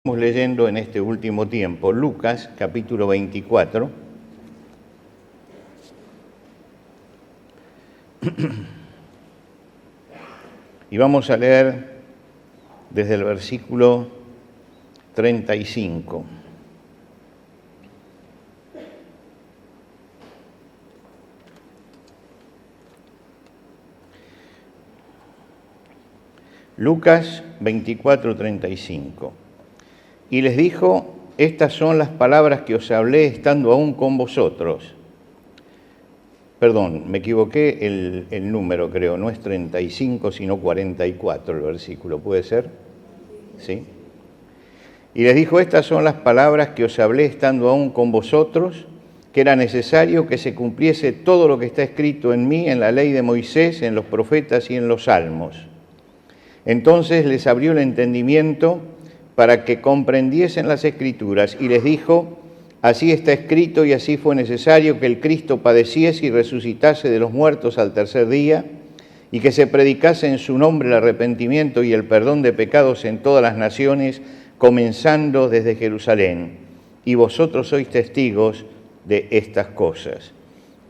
Estamos leyendo en este último tiempo Lucas capítulo 24. Y vamos a leer desde el versículo 35. Lucas 24, 35. Y les dijo: estas son las palabras que os hablé estando aún con vosotros. Perdón, me equivoqué el número, creo, no es 35, sino 44 el versículo, ¿puede ser? ¿Sí? Y les dijo: estas son las palabras que os hablé estando aún con vosotros, que era necesario que se cumpliese todo lo que está escrito en mí, en la ley de Moisés, en los profetas y en los salmos. Entonces les abrió el entendimiento para que comprendiesen las Escrituras, y les dijo: así está escrito y así fue necesario que el Cristo padeciese y resucitase de los muertos al tercer día, y que se predicase en su nombre el arrepentimiento y el perdón de pecados en todas las naciones, comenzando desde Jerusalén. Y vosotros sois testigos de estas cosas.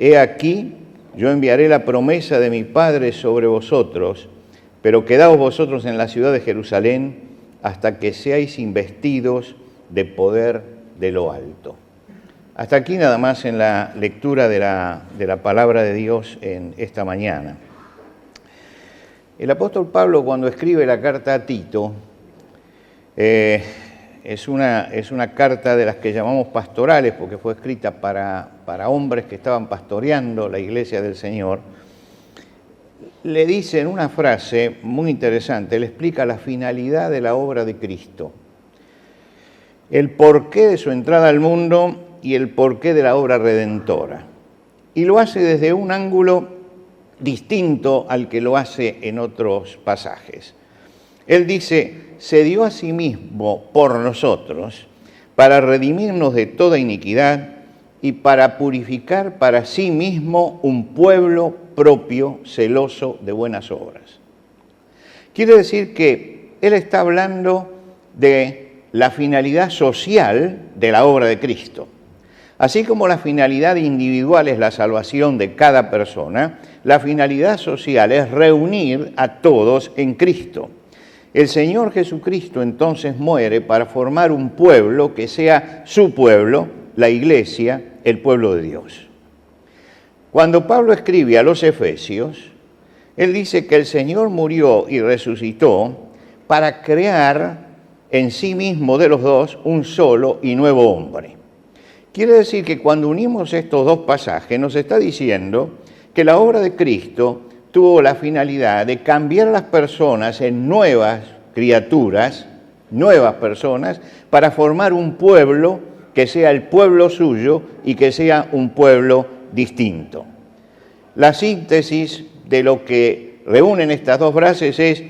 He aquí, yo enviaré la promesa de mi Padre sobre vosotros, pero quedaos vosotros en la ciudad de Jerusalén hasta que seáis investidos de poder de lo alto. Hasta aquí nada más en la lectura de la palabra de Dios en esta mañana. El apóstol Pablo, cuando escribe la carta a Tito, es una carta de las que llamamos pastorales, porque fue escrita para hombres que estaban pastoreando la iglesia del Señor. Le dice en una frase muy interesante, le explica la finalidad de la obra de Cristo, el porqué de su entrada al mundo y el porqué de la obra redentora. Y lo hace desde un ángulo distinto al que lo hace en otros pasajes. Él dice: se dio a sí mismo por nosotros para redimirnos de toda iniquidad y para purificar para sí mismo un pueblo propio, celoso de buenas obras. Quiere decir que él está hablando de la finalidad social de la obra de Cristo. Así como la finalidad individual es la salvación de cada persona, la finalidad social es reunir a todos en Cristo. El Señor Jesucristo entonces muere para formar un pueblo que sea su pueblo, la iglesia, el pueblo de Dios. Cuando Pablo escribe a los Efesios, él dice que el Señor murió y resucitó para crear en sí mismo de los dos un solo y nuevo hombre. Quiere decir que cuando unimos estos dos pasajes nos está diciendo que la obra de Cristo tuvo la finalidad de cambiar a las personas en nuevas criaturas, nuevas personas, para formar un pueblo que sea el pueblo suyo y que sea un pueblo distinto. La síntesis de lo que reúnen estas dos frases es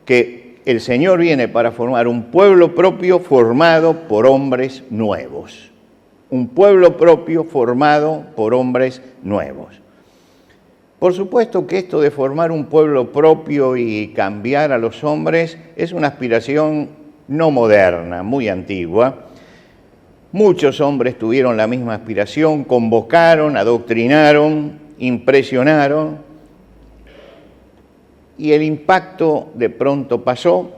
que el Señor viene para formar un pueblo propio formado por hombres nuevos. Un pueblo propio formado por hombres nuevos. Por supuesto que esto de formar un pueblo propio y cambiar a los hombres es una aspiración no moderna, muy antigua. Muchos hombres tuvieron la misma aspiración, convocaron, adoctrinaron, impresionaron, y el impacto de pronto pasó,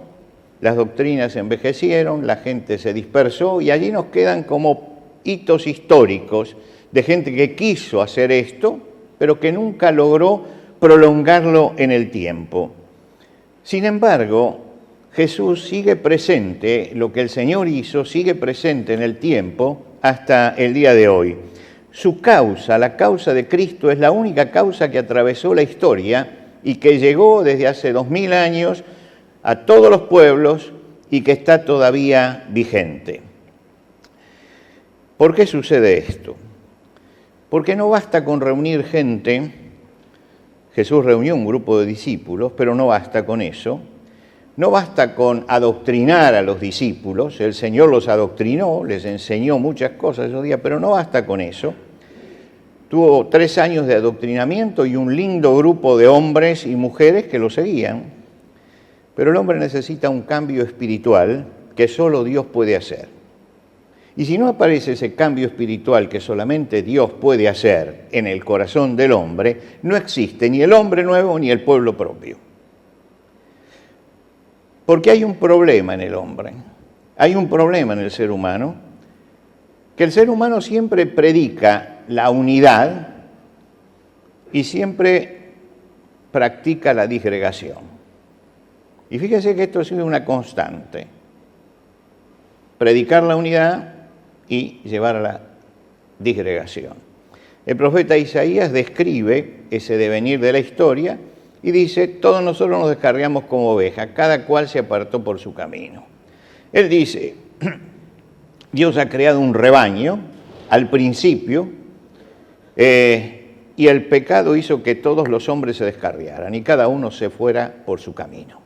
las doctrinas envejecieron, la gente se dispersó, y allí nos quedan como hitos históricos de gente que quiso hacer esto, pero que nunca logró prolongarlo en el tiempo. Sin embargo, Jesús sigue presente, lo que el Señor hizo sigue presente en el tiempo hasta el día de hoy. Su causa, la causa de Cristo, es la única causa que atravesó la historia y que llegó desde hace 2000 años a todos los pueblos y que está todavía vigente. ¿Por qué sucede esto? Porque no basta con reunir gente. Jesús reunió un grupo de discípulos, pero no basta con eso. No basta con adoctrinar a los discípulos, el Señor los adoctrinó, les enseñó muchas cosas esos días, pero no basta con eso. Tuvo 3 años de adoctrinamiento y un lindo grupo de hombres y mujeres que lo seguían. Pero el hombre necesita un cambio espiritual que solo Dios puede hacer. Y si no aparece ese cambio espiritual que solamente Dios puede hacer en el corazón del hombre, no existe ni el hombre nuevo ni el pueblo propio. Porque hay un problema en el hombre, hay un problema en el ser humano, que el ser humano siempre predica la unidad y siempre practica la disgregación. Y fíjese que esto ha sido una constante. Predicar la unidad y llevar a la disgregación. El profeta Isaías describe ese devenir de la historia y dice, todos nosotros nos descarriamos como ovejas, cada cual se apartó por su camino. Él dice, Dios ha creado un rebaño al principio y el pecado hizo que todos los hombres se descarriaran y cada uno se fuera por su camino.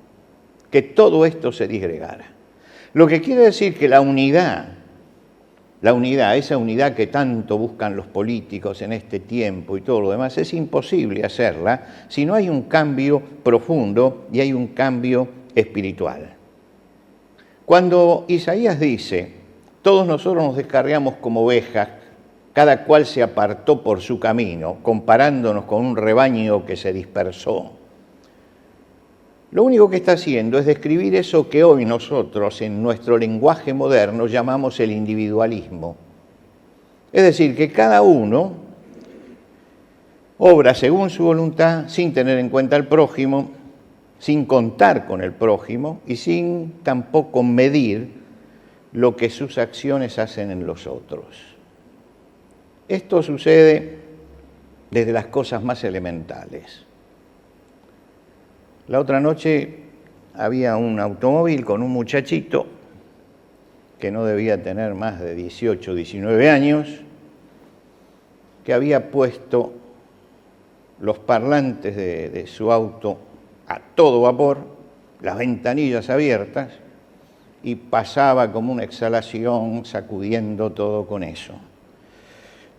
Que todo esto se disgregara. Lo que quiere decir que la unidad, esa unidad que tanto buscan los políticos en este tiempo y todo lo demás, es imposible hacerla si no hay un cambio profundo y hay un cambio espiritual. Cuando Isaías dice, todos nosotros nos descarriamos como ovejas, cada cual se apartó por su camino, comparándonos con un rebaño que se dispersó, lo único que está haciendo es describir eso que hoy nosotros en nuestro lenguaje moderno llamamos el individualismo. Es decir, que cada uno obra según su voluntad, sin tener en cuenta al prójimo, sin contar con el prójimo y sin tampoco medir lo que sus acciones hacen en los otros. Esto sucede desde las cosas más elementales. La otra noche había un automóvil con un muchachito que no debía tener más de 18, 19 años, que había puesto los parlantes de su auto a todo vapor, las ventanillas abiertas, y pasaba como una exhalación sacudiendo todo con eso.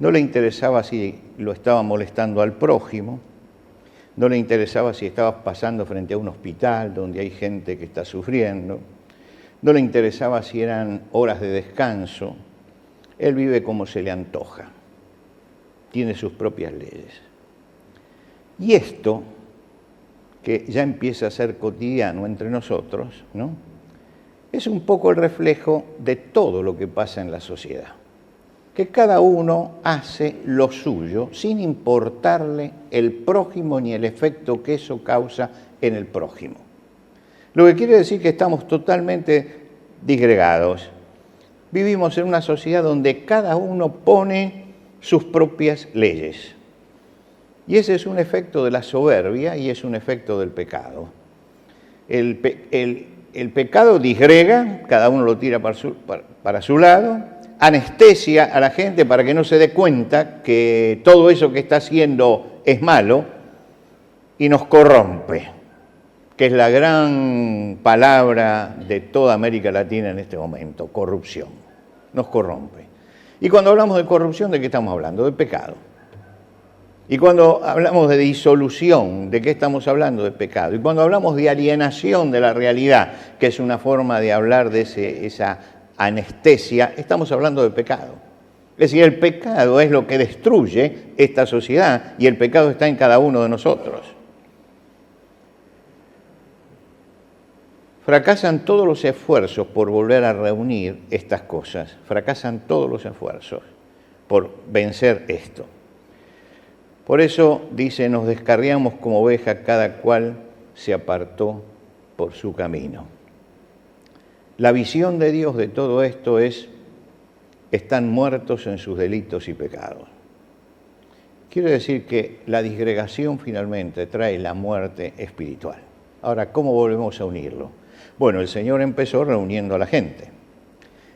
No le interesaba si lo estaba molestando al prójimo, no le interesaba si estaba pasando frente a un hospital donde hay gente que está sufriendo, no le interesaba si eran horas de descanso. Él vive como se le antoja, tiene sus propias leyes. Y esto, que ya empieza a ser cotidiano entre nosotros, ¿no?, es un poco el reflejo de todo lo que pasa en la sociedad. Que cada uno hace lo suyo sin importarle el prójimo ni el efecto que eso causa en el prójimo. Lo que quiere decir que estamos totalmente disgregados. Vivimos en una sociedad donde cada uno pone sus propias leyes. Y ese es un efecto de la soberbia y es un efecto del pecado. El pecado disgrega, cada uno lo tira para su lado, anestesia a la gente para que no se dé cuenta que todo eso que está haciendo es malo y nos corrompe, que es la gran palabra de toda América Latina en este momento, corrupción. Nos corrompe. Y cuando hablamos de corrupción, ¿de qué estamos hablando? De pecado. Y cuando hablamos de disolución, ¿de qué estamos hablando? De pecado. Y cuando hablamos de alienación de la realidad, que es una forma de hablar de esa anestesia, estamos hablando de pecado. Es decir, el pecado es lo que destruye esta sociedad y el pecado está en cada uno de nosotros. Fracasan todos los esfuerzos por volver a reunir estas cosas. Fracasan todos los esfuerzos por vencer esto. Por eso, dice, nos descarriamos como ovejas, cada cual se apartó por su camino. La visión de Dios de todo esto es, están muertos en sus delitos y pecados. Quiere decir que la disgregación finalmente trae la muerte espiritual. Ahora, ¿cómo volvemos a unirlo? Bueno, el Señor empezó reuniendo a la gente.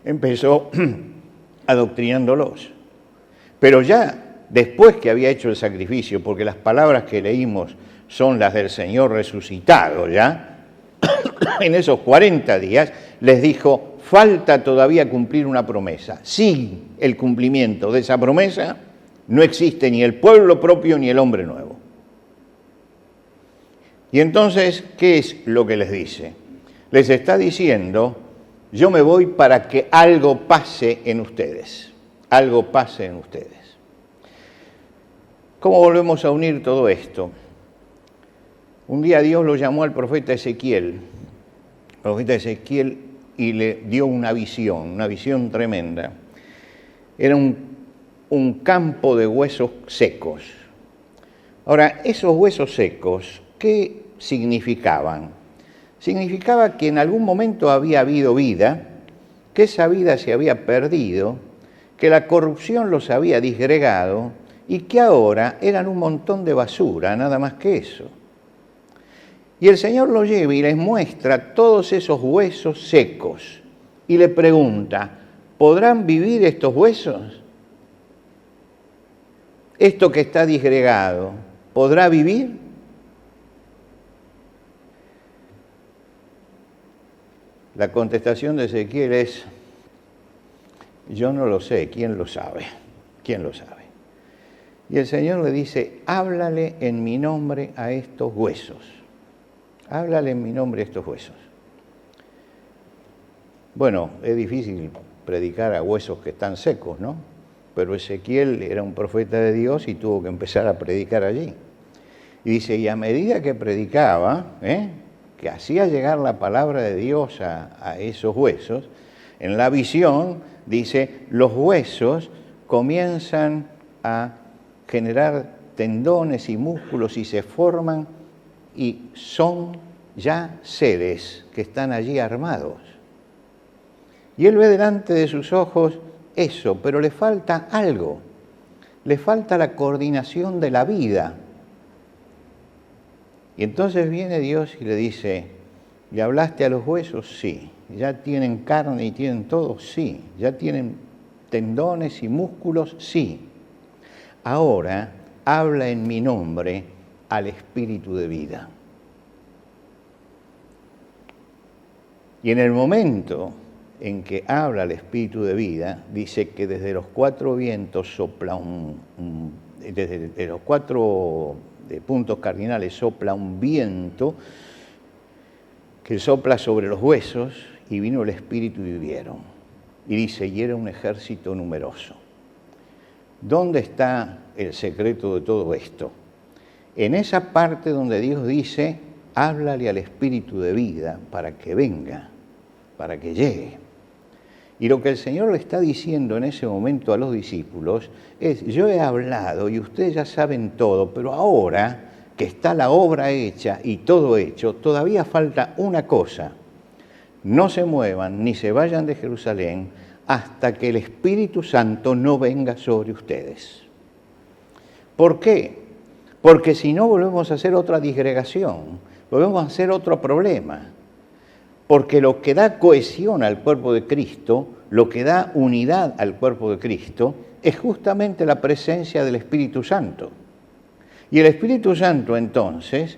Empezó adoctrinándolos. Pero ya después que había hecho el sacrificio, porque las palabras que leímos son las del Señor resucitado ya, en esos 40 días les dijo, falta todavía cumplir una promesa. Sin el cumplimiento de esa promesa, no existe ni el pueblo propio ni el hombre nuevo. Y entonces, ¿qué es lo que les dice? Les está diciendo, yo me voy para que algo pase en ustedes, algo pase en ustedes. ¿Cómo volvemos a unir todo esto? Un día Dios lo llamó al profeta Ezequiel, y le dio una visión tremenda. Era un campo de huesos secos. Ahora, esos huesos secos, ¿qué significaban? Significaba que en algún momento había habido vida, que esa vida se había perdido, que la corrupción los había disgregado y que ahora eran un montón de basura, nada más que eso. Y el Señor los lleva y les muestra todos esos huesos secos y le pregunta, ¿podrán vivir estos huesos? Esto que está disgregado, ¿podrá vivir? La contestación de Ezequiel es, yo no lo sé, ¿quién lo sabe? ¿Quién lo sabe? Y el Señor le dice, háblale en mi nombre a estos huesos. Háblale en mi nombre a estos huesos. Bueno, es difícil predicar a huesos que están secos, ¿no? Pero Ezequiel era un profeta de Dios y tuvo que empezar a predicar allí. Y dice, y a medida que predicaba, que hacía llegar la palabra de Dios a esos huesos, en la visión, dice, los huesos comienzan a generar tendones y músculos y se forman y son ya seres que están allí armados. Y él ve delante de sus ojos eso, pero le falta algo, le falta la coordinación de la vida. Y entonces viene Dios y le dice, ¿le hablaste a los huesos? Sí. ¿Ya tienen carne y tienen todo? Sí. ¿Ya tienen tendones y músculos? Sí. Ahora habla en mi nombre al espíritu de vida. Y en el momento en que habla el espíritu de vida, dice que desde los cuatro vientos sopla desde los cuatro puntos cardinales sopla un viento que sopla sobre los huesos y vino el espíritu y vivieron. Y dice, y era un ejército numeroso. ¿Dónde está el secreto de todo esto? En esa parte donde Dios dice, háblale al espíritu de vida para que venga, para que llegue. Y lo que el Señor le está diciendo en ese momento a los discípulos es, yo he hablado y ustedes ya saben todo, pero ahora que está la obra hecha y todo hecho, todavía falta una cosa. No se muevan ni se vayan de Jerusalén hasta que el Espíritu Santo no venga sobre ustedes. ¿Por qué? Porque si no volvemos a hacer otra disgregación, volvemos a hacer otro problema. Porque lo que da cohesión al cuerpo de Cristo, lo que da unidad al cuerpo de Cristo, es justamente la presencia del Espíritu Santo. Y el Espíritu Santo entonces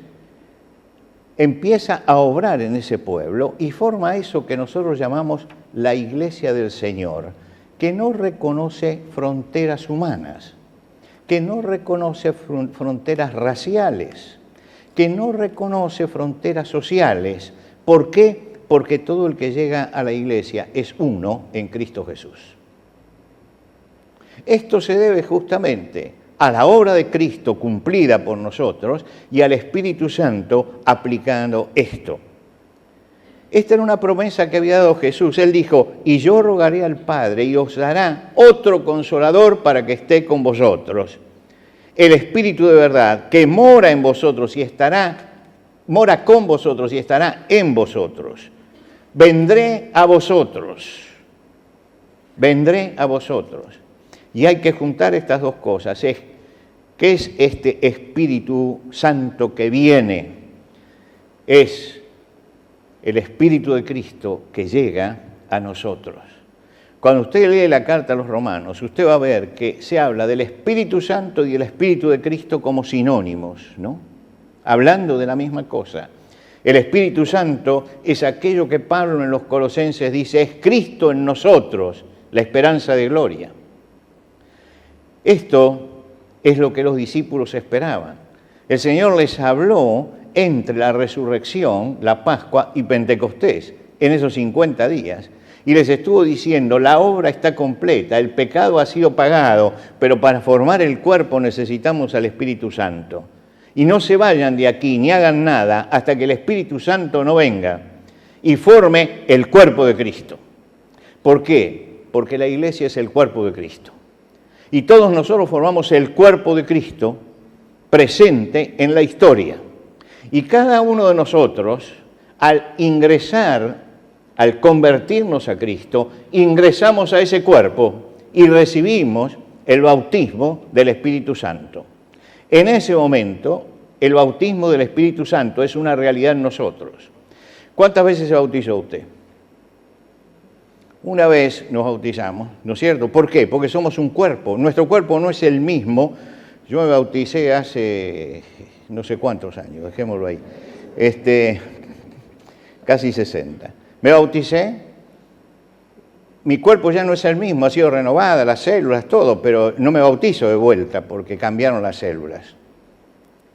empieza a obrar en ese pueblo y forma eso que nosotros llamamos la Iglesia del Señor, que no reconoce fronteras humanas, que no reconoce fronteras raciales, que no reconoce fronteras sociales. ¿Por qué? Porque todo el que llega a la Iglesia es uno en Cristo Jesús. Esto se debe justamente a la obra de Cristo cumplida por nosotros y al Espíritu Santo aplicando esto. Esta era una promesa que había dado Jesús. Él dijo, y yo rogaré al Padre y os dará otro consolador para que esté con vosotros. El Espíritu de verdad que mora en vosotros y mora con vosotros y estará en vosotros. Vendré a vosotros. Vendré a vosotros. Y hay que juntar estas dos cosas. ¿Qué es este Espíritu Santo que viene? Es el Espíritu de Cristo que llega a nosotros. Cuando usted lee la carta a los Romanos, usted va a ver que se habla del Espíritu Santo y el Espíritu de Cristo como sinónimos, ¿no? Hablando de la misma cosa. El Espíritu Santo es aquello que Pablo en los Colosenses dice, es Cristo en nosotros, la esperanza de gloria. Esto es lo que los discípulos esperaban. El Señor les habló entre la resurrección, la Pascua y Pentecostés, en esos 50 días. Y les estuvo diciendo, la obra está completa, el pecado ha sido pagado, pero para formar el cuerpo necesitamos al Espíritu Santo. Y no se vayan de aquí ni hagan nada hasta que el Espíritu Santo no venga y forme el cuerpo de Cristo. ¿Por qué? Porque la iglesia es el cuerpo de Cristo. Y todos nosotros formamos el cuerpo de Cristo presente en la historia. Y cada uno de nosotros, al ingresar, al convertirnos a Cristo, ingresamos a ese cuerpo y recibimos el bautismo del Espíritu Santo. En ese momento, el bautismo del Espíritu Santo es una realidad en nosotros. ¿Cuántas veces se bautizó usted? Una vez nos bautizamos, ¿no es cierto? ¿Por qué? Porque somos un cuerpo. Nuestro cuerpo no es el mismo. Yo me bauticé hace no sé cuántos años, dejémoslo ahí, casi 60. Me bauticé, mi cuerpo ya no es el mismo, ha sido renovada, las células, todo, pero no me bautizo de vuelta porque cambiaron las células.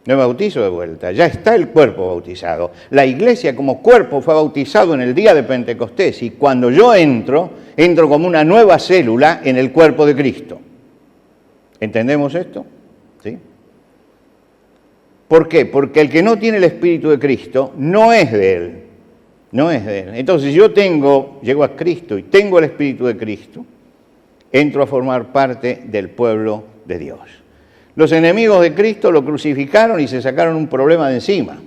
No me bautizo de vuelta, ya está el cuerpo bautizado. La iglesia como cuerpo fue bautizado en el día de Pentecostés y cuando yo entro como una nueva célula en el cuerpo de Cristo. ¿Entendemos esto? ¿Sí? ¿Por qué? Porque el que no tiene el Espíritu de Cristo no es de Él. No es de Él. Entonces yo llego a Cristo y tengo el Espíritu de Cristo, entro a formar parte del pueblo de Dios. Los enemigos de Cristo lo crucificaron y se sacaron un problema de encima,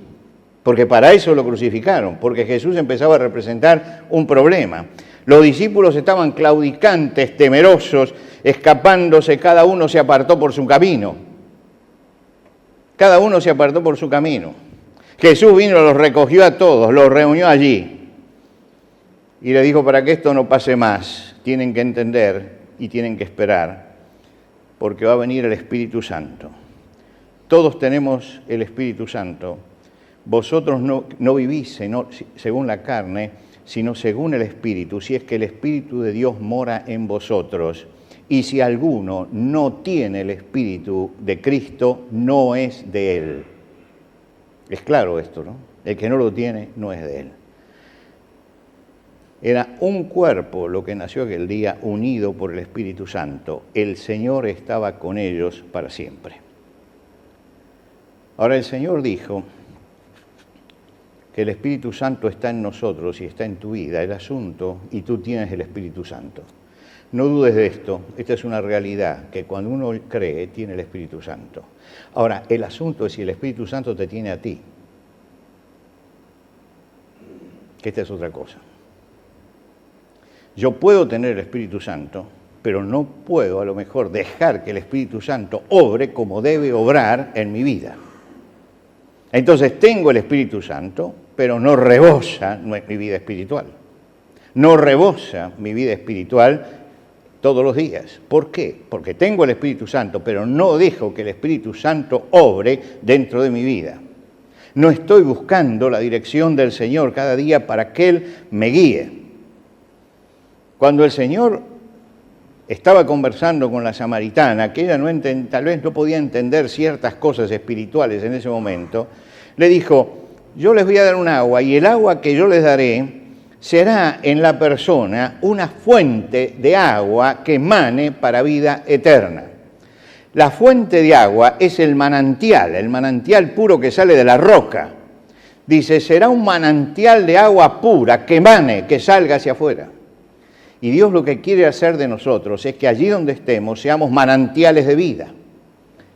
porque para eso lo crucificaron, porque Jesús empezaba a representar un problema. Los discípulos estaban claudicantes, temerosos, escapándose, cada uno se apartó por su camino. Cada uno se apartó por su camino. Jesús vino, los recogió a todos, los reunió allí y le dijo, para que esto no pase más, tienen que entender y tienen que esperar, porque va a venir el Espíritu Santo. Todos tenemos el Espíritu Santo. Vosotros no vivís según la carne, sino según el Espíritu, si es que el Espíritu de Dios mora en vosotros. Y si alguno no tiene el Espíritu de Cristo, no es de Él. Es claro esto, ¿no? El que no lo tiene, no es de Él. Era un cuerpo lo que nació aquel día, unido por el Espíritu Santo. El Señor estaba con ellos para siempre. Ahora el Señor dijo que el Espíritu Santo está en nosotros y está en tu vida, el asunto, y tú tienes el Espíritu Santo. No dudes de esto, esta es una realidad, que cuando uno cree, tiene el Espíritu Santo. Ahora, el asunto es si el Espíritu Santo te tiene a ti. Que esta es otra cosa. Yo puedo tener el Espíritu Santo, pero no puedo a lo mejor dejar que el Espíritu Santo obre como debe obrar en mi vida. Entonces tengo el Espíritu Santo, pero no rebosa mi vida espiritual. No rebosa mi vida espiritual todos los días. ¿Por qué? Porque tengo el Espíritu Santo, pero no dejo que el Espíritu Santo obre dentro de mi vida. No estoy buscando la dirección del Señor cada día para que Él me guíe. Cuando el Señor estaba conversando con la samaritana, que ella tal vez no podía entender ciertas cosas espirituales en ese momento, le dijo, yo les voy a dar un agua y el agua que yo les daré será en la persona una fuente de agua que emane para vida eterna. La fuente de agua es el manantial puro que sale de la roca. Dice, será un manantial de agua pura que emane, que salga hacia afuera. Y Dios lo que quiere hacer de nosotros es que allí donde estemos seamos manantiales de vida.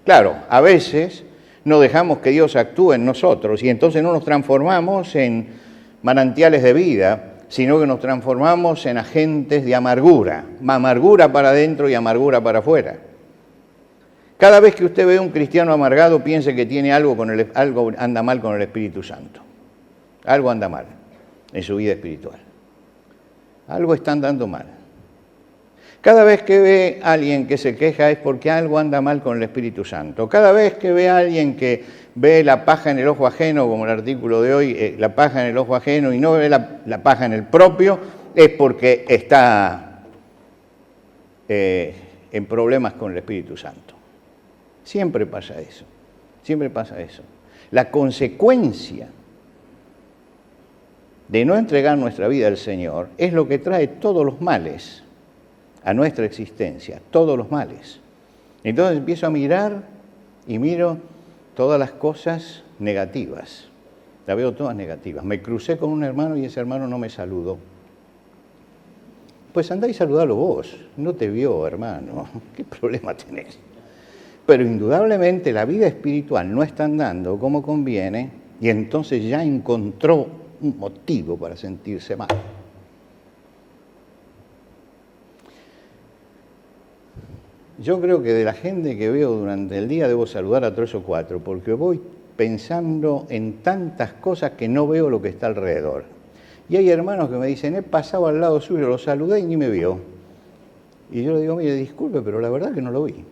Claro, a veces no dejamos que Dios actúe en nosotros y entonces no nos transformamos en manantiales de vida, sino que nos transformamos en agentes de amargura. Amargura para adentro y amargura para afuera. Cada vez que usted ve a un cristiano amargado, piense que tiene algo anda mal con el Espíritu Santo. Algo anda mal en su vida espiritual. Algo está andando mal. Cada vez que ve a alguien que se queja es porque algo anda mal con el Espíritu Santo. Cada vez que ve a alguien que ve la paja en el ojo ajeno, como el artículo de hoy, la paja en el ojo ajeno y no ve la paja en el propio, es porque está en problemas con el Espíritu Santo. Siempre pasa eso. Siempre pasa eso. La consecuencia de no entregar nuestra vida al Señor es lo que trae todos los males a nuestra existencia, todos los males. Entonces empiezo a mirar y miro todas las cosas negativas. Las veo todas negativas. Me crucé con un hermano y ese hermano no me saludó. Pues andá y saludalo vos. No te vio, hermano. ¿Qué problema tenés? Pero indudablemente la vida espiritual no está andando como conviene y entonces ya encontró un motivo para sentirse mal. Yo creo que de la gente que veo durante el día debo saludar a 3 o 4, porque voy pensando en tantas cosas que no veo lo que está alrededor. Y hay hermanos que me dicen, he pasado al lado suyo, lo saludé y ni me vio. Y yo le digo, mire, disculpe, pero la verdad que no lo vi.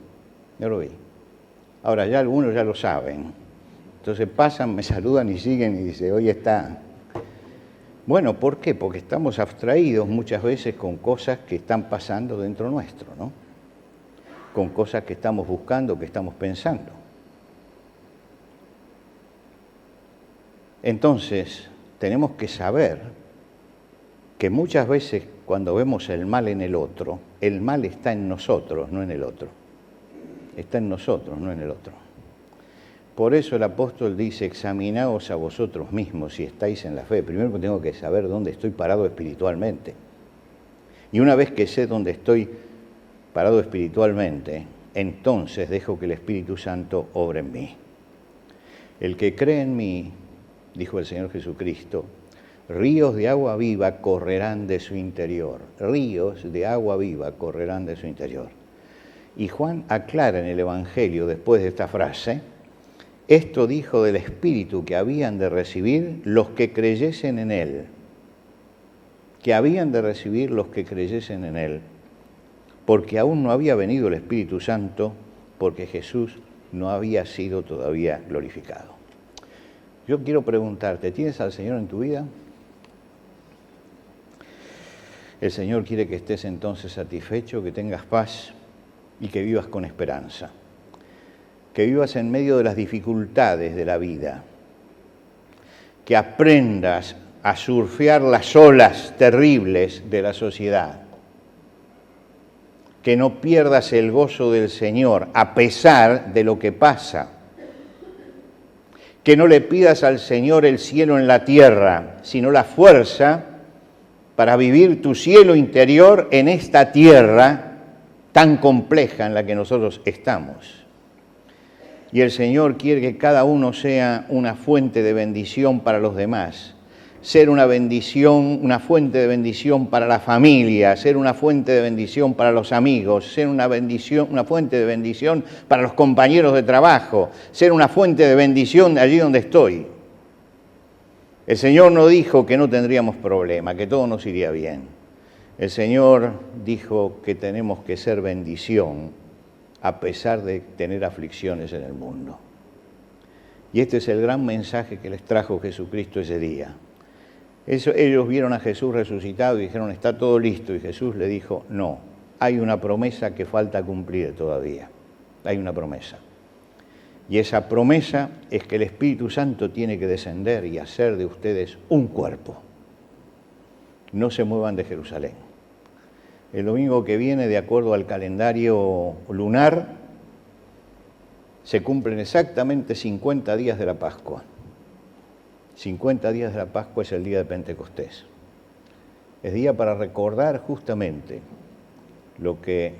No lo vi. Ahora, ya algunos ya lo saben. Entonces pasan, me saludan y siguen y dicen, hoy está. Bueno, ¿por qué? Porque estamos abstraídos muchas veces con cosas que están pasando dentro nuestro, ¿no? Con cosas que estamos buscando, que estamos pensando. Entonces, tenemos que saber que muchas veces cuando vemos el mal en el otro, el mal está en nosotros, no en el otro. Está en nosotros, no en el otro. Por eso el apóstol dice, examinaos a vosotros mismos si estáis en la fe. Primero tengo que saber dónde estoy parado espiritualmente. Y una vez que sé dónde estoy parado espiritualmente, entonces dejo que el Espíritu Santo obre en mí. El que cree en mí, dijo el Señor Jesucristo, ríos de agua viva correrán de su interior. Ríos de agua viva correrán de su interior. Y Juan aclara en el Evangelio, después de esta frase, esto dijo del Espíritu que habían de recibir los que creyesen en Él. Que habían de recibir los que creyesen en Él. Porque aún no había venido el Espíritu Santo, porque Jesús no había sido todavía glorificado. Yo quiero preguntarte, ¿tienes al Señor en tu vida? El Señor quiere que estés entonces satisfecho, que tengas paz y que vivas con esperanza. Que vivas en medio de las dificultades de la vida. Que aprendas a surfear las olas terribles de la sociedad. Que no pierdas el gozo del Señor a pesar de lo que pasa. Que no le pidas al Señor el cielo en la tierra, sino la fuerza para vivir tu cielo interior en esta tierra tan compleja en la que nosotros estamos. Y el Señor quiere que cada uno sea una fuente de bendición para los demás. Ser una bendición, una fuente de bendición para la familia, ser una fuente de bendición para los amigos, ser una fuente de bendición para los compañeros de trabajo, ser una fuente de bendición allí donde estoy. El Señor no dijo que no tendríamos problema, que todo nos iría bien. El Señor dijo que tenemos que ser bendición a pesar de tener aflicciones en el mundo. Y este es el gran mensaje que les trajo Jesucristo ese día. Ellos vieron a Jesús resucitado y dijeron, está todo listo. Y Jesús le dijo, no, hay una promesa que falta cumplir todavía. Hay una promesa. Y esa promesa es que el Espíritu Santo tiene que descender y hacer de ustedes un cuerpo. No se muevan de Jerusalén. El domingo que viene, de acuerdo al calendario lunar, se cumplen exactamente 50 días de la Pascua. 50 días de la Pascua es el día de Pentecostés. Es día para recordar justamente lo que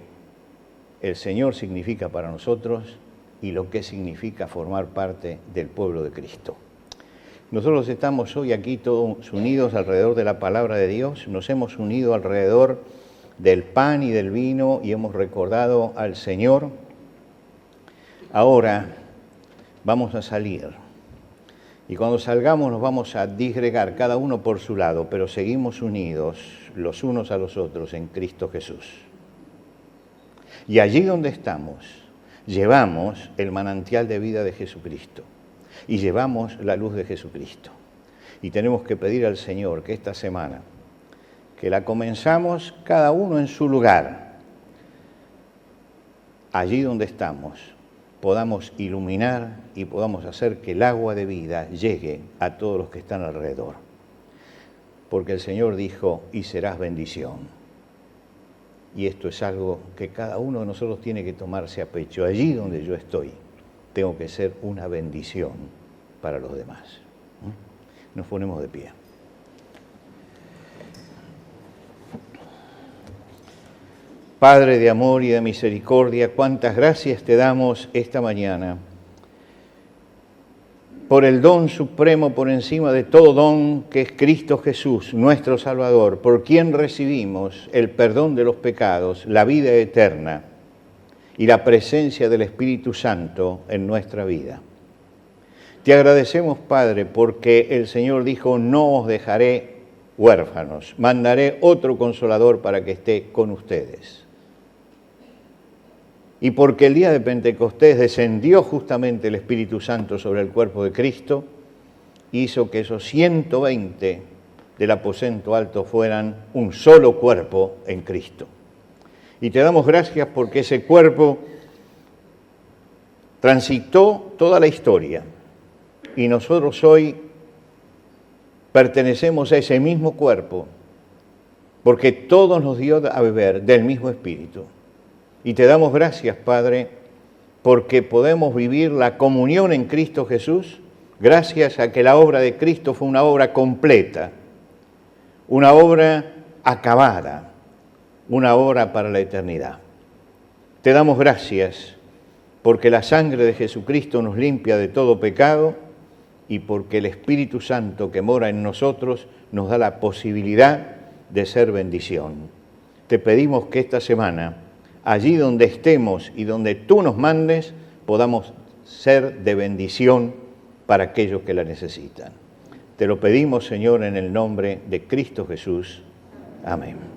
el Señor significa para nosotros y lo que significa formar parte del pueblo de Cristo. Nosotros estamos hoy aquí todos unidos alrededor de la palabra de Dios, nos hemos unido alrededor del pan y del vino y hemos recordado al Señor. Ahora vamos a salir. Y cuando salgamos nos vamos a disgregar, cada uno por su lado, pero seguimos unidos los unos a los otros en Cristo Jesús. Y allí donde estamos, llevamos el manantial de vida de Jesucristo y llevamos la luz de Jesucristo. Y tenemos que pedir al Señor que esta semana, que la comenzamos cada uno en su lugar, allí donde estamos, podamos iluminar y podamos hacer que el agua de vida llegue a todos los que están alrededor. porque el Señor dijo, y serás bendición. Y esto es algo que cada uno de nosotros tiene que tomarse a pecho. Allí donde yo estoy, tengo que ser una bendición para los demás. Nos ponemos de pie. Padre de amor y de misericordia, cuántas gracias te damos esta mañana por el don supremo por encima de todo don que es Cristo Jesús, nuestro Salvador, por quien recibimos el perdón de los pecados, la vida eterna y la presencia del Espíritu Santo en nuestra vida. Te agradecemos, Padre, porque el Señor dijo, no os dejaré huérfanos, mandaré otro Consolador para que esté con ustedes. Y porque el día de Pentecostés descendió justamente el Espíritu Santo sobre el cuerpo de Cristo, hizo que esos 120 del aposento alto fueran un solo cuerpo en Cristo. Y te damos gracias porque ese cuerpo transitó toda la historia y nosotros hoy pertenecemos a ese mismo cuerpo porque todo nos dio a beber del mismo Espíritu. Y te damos gracias, Padre, porque podemos vivir la comunión en Cristo Jesús, gracias a que la obra de Cristo fue una obra completa, una obra acabada, una obra para la eternidad. Te damos gracias porque la sangre de Jesucristo nos limpia de todo pecado y porque el Espíritu Santo que mora en nosotros nos da la posibilidad de ser bendición. Te pedimos que esta semana, allí donde estemos y donde tú nos mandes, podamos ser de bendición para aquellos que la necesitan. Te lo pedimos, Señor, en el nombre de Cristo Jesús. Amén.